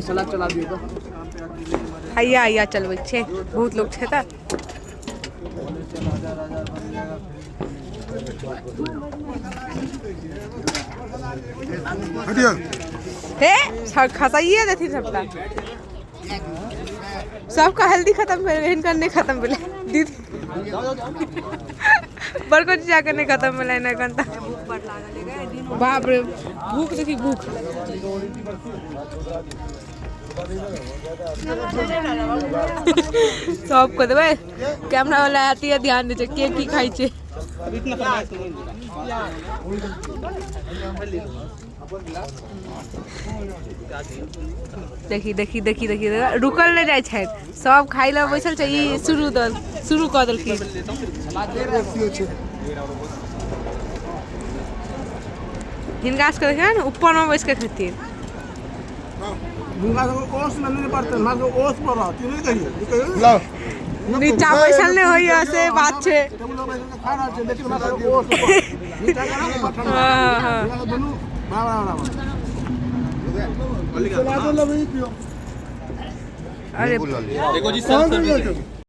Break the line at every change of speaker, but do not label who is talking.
सलाद चला दिए तो
आइया आइया चल बच्चे बहुत लोग थे था हे खसाइए देती सबका सबका हल्दी खत्म भेल करने खत्म भेल दीदी बड़को चीजा करने खत्म भेल ना घंटा बाप रे भूख देखी भूख सबको देवे कैमरा वाला आती है ध्यान दीजिए के की खाई छे देखी देखी देखी देखी रुकल नहीं जाए छे सब खाई ला बैसल छे ई शुरू कर देलखिन हिनका से देखे ना ऊपर में बैस के खेतीन नीचा बैसल नहीं होई ऐसे बात छे अरे देखो जी